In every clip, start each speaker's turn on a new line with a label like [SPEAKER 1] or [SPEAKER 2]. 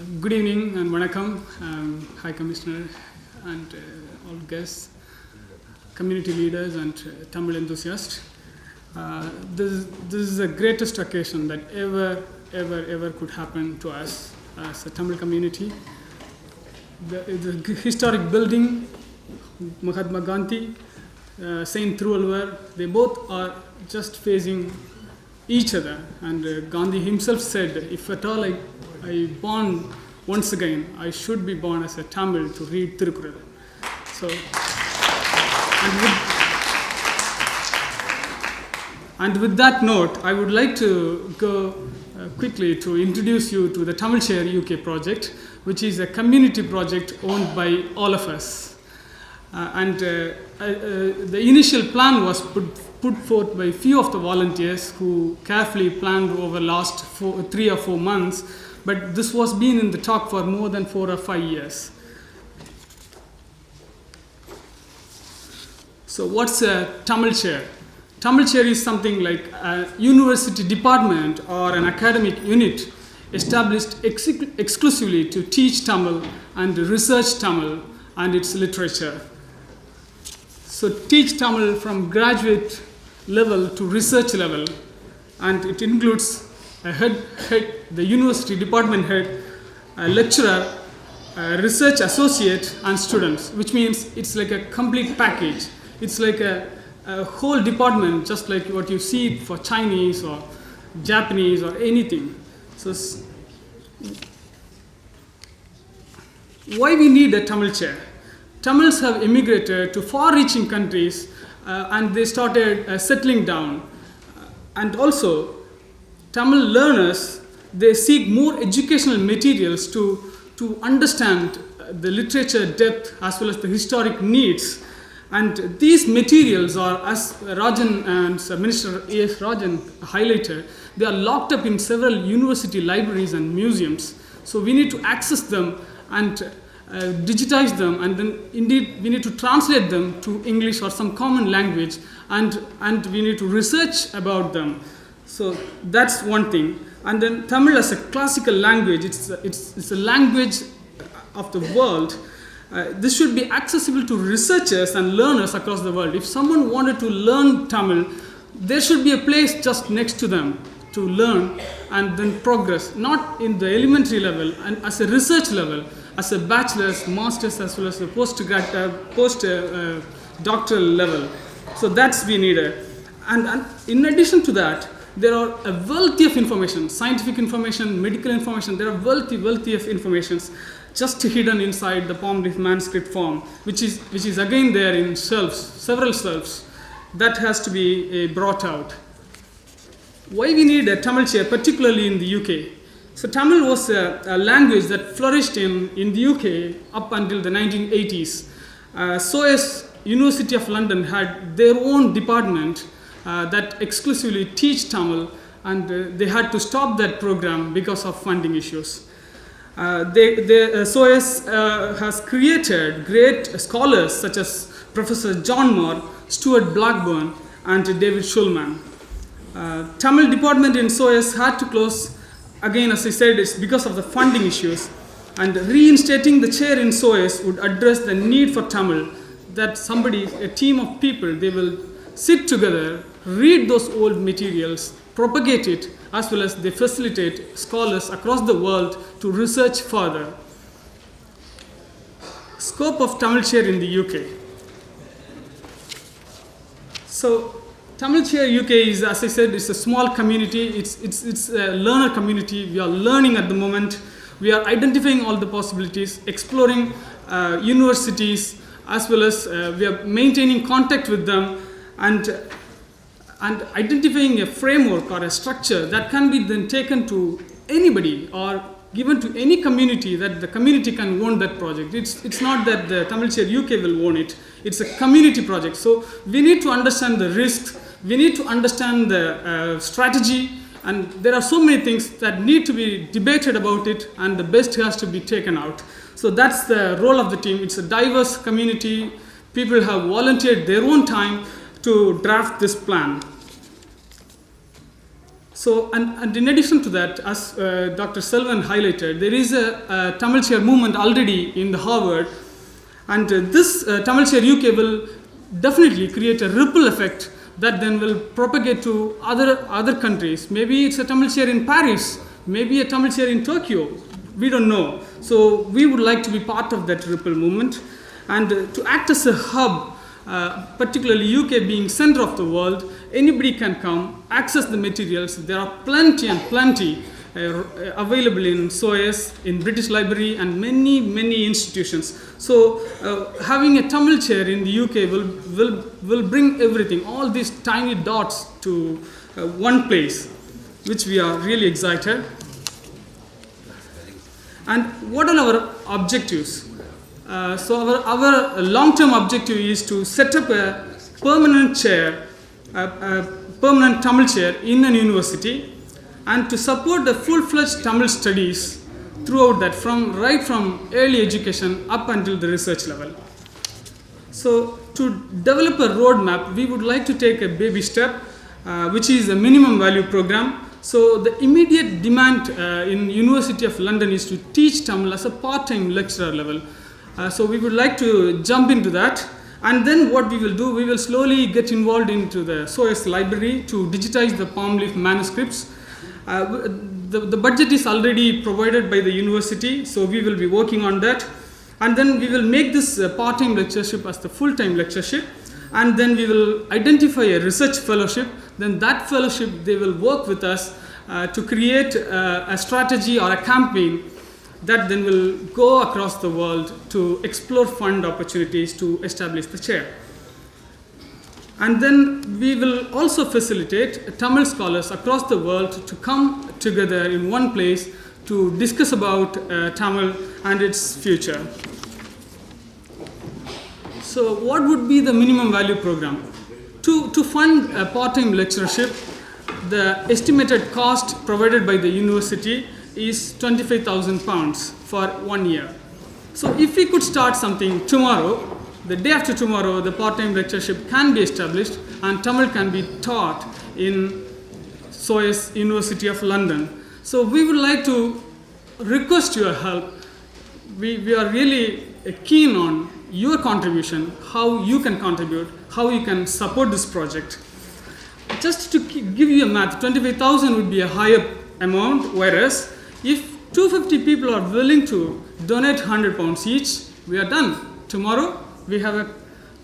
[SPEAKER 1] Good evening and vanakkam, High Commissioner and all guests, community leaders and Tamil enthusiasts. This is the greatest occasion that ever could happen to us as a Tamil community. The historic building, Mahatma Gandhi, Saint Thiruvallur, they both are just facing each other, and Gandhi himself said, if at all I born once again, I should be born as a Tamil to read Tirukkural. So, and with that note, I would like to go quickly to introduce you to the TamilStudiesUK project, which is a community project owned by all of us. The initial plan was put forth by few of the volunteers who carefully planned over last 3 or 4 months, but this was been in the talk for more than 4 or 5 years. So what's a Tamil chair? Tamil chair is something like a university department or an academic unit established exclusively to teach Tamil and research Tamil and its literature. So teach Tamil from graduate level to research level, and it includes a head, the university department head, a lecturer, a research associate, and students, which means it's like a complete package. It's like a whole department, just like what you see for Chinese or Japanese or anything. So why we need a Tamil chair? Tamils have immigrated to far-reaching countries and they started settling down. And also, Tamil learners, they seek more educational materials to understand the literature depth as well as the historic needs. And these materials are, as Rajan and Minister A.S. Rajan highlighted, they are locked up in several university libraries and museums. So we need to access them and digitize them, and then indeed we need to translate them to English or some common language, and we need to research about them. So that's one thing. And then Tamil as a classical language, it's a language of the world. This should be accessible to researchers and learners across the world. If someone wanted to learn Tamil, there should be a place just next to them to learn and then progress, not in the elementary level and as a research level, as a bachelor's, master's, as well as a post-doctoral level. So that's we need. And in addition to that, there are a wealthy of information, scientific information, medical information. There are wealthy of informations just hidden inside the palm leaf manuscript form, which is again there in shelves, several shelves. That has to be brought out. Why we need a Tamil chair, particularly in the UK? So Tamil was a language that flourished in the UK up until the 1980s. SOAS, University of London, had their own department that exclusively teach Tamil, and they had to stop that program because of funding issues. SOAS has created great scholars such as Professor John Moore, Stuart Blackburn, and David Schulman. Tamil department in SOAS had to close. Again, as I said, it's because of the funding issues, and reinstating the chair in SOAS would address the need for Tamil, that a team of people, they will sit together, read those old materials, propagate it, as well as they facilitate scholars across the world to research further. Scope of Tamil chair in the UK. So Tamil Chair UK is, as I said, it's a small community. It's a learner community. We are learning at the moment. We are identifying all the possibilities, exploring universities, as well as we are maintaining contact with them, and identifying a framework or a structure that can be then taken to anybody or given to any community, that the community can own that project. It's not that the Tamil Chair UK will own it. It's a community project. So we need to understand the risks. We need to understand the strategy, and there are so many things that need to be debated about it, and the best has to be taken out. So that's the role of the team. It's a diverse community. People have volunteered their own time to draft this plan. So, and in addition to that, as Dr. Selvan highlighted, there is a Tamil Chair movement already in the Harvard, and this Tamil Chair UK will definitely create a ripple effect that then will propagate to other countries. Maybe it's a Tamil Chair in Paris, maybe a Tamil Chair in Tokyo. We don't know. So we would like to be part of that ripple movement, and to act as a hub. Particularly UK being center of the world, anybody can come, access the materials. There are plenty and plenty available in SOAS, in British Library, and many institutions. So having a Tamil Chair in the UK will bring everything, all these tiny dots to one place, which we are really excited. And what are our objectives? So our long-term objective is to set up a permanent chair, a permanent Tamil chair in an university, and to support the full-fledged Tamil studies throughout that, right from early education up until the research level. So to develop a roadmap, we would like to take a baby step, which is a minimum value program. So the immediate demand in University of London is to teach Tamil as a part-time lecturer level. So we would like to jump into that, and then what we will do, we will slowly get involved into the SOAS library to digitize the palm leaf manuscripts. The budget is already provided by the university, so we will be working on that, and then we will make this part-time lectureship as the full-time lectureship, and then we will identify a research fellowship. Then that fellowship, they will work with us to create a strategy or a campaign that then will go across the world to explore fund opportunities to establish the chair. And then we will also facilitate Tamil scholars across the world to come together in one place to discuss about Tamil and its future. So what would be the minimum value program? To fund a part-time lectureship, the estimated cost provided by the university is £25,000 for 1 year. So if we could start something tomorrow, the day after tomorrow, the part-time lectureship can be established and Tamil can be taught in SOAS University of London. So we would like to request your help. We are really keen on your contribution, how you can contribute, how you can support this project. Just to give you a math, 25,000 would be a higher amount, whereas if 250 people are willing to donate £100 each, we are done. Tomorrow, we have a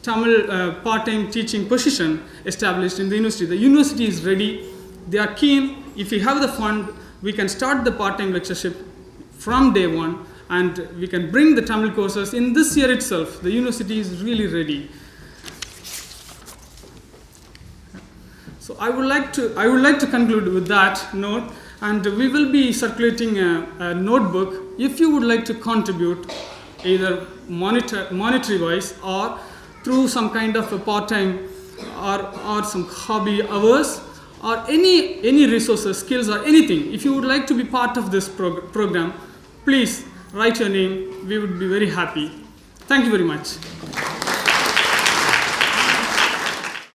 [SPEAKER 1] Tamil part-time teaching position established in the university. The university is ready. They are keen. If we have the fund, we can start the part-time lectureship from day one, and we can bring the Tamil courses in this year itself. The university is really ready. So I would like to conclude with that note. And we will be circulating a notebook if you would like to contribute either monetary wise or through some kind of a part-time or some hobby hours or any resources, skills or anything. If you would like to be part of this program, please write your name. We would be very happy. Thank you very much.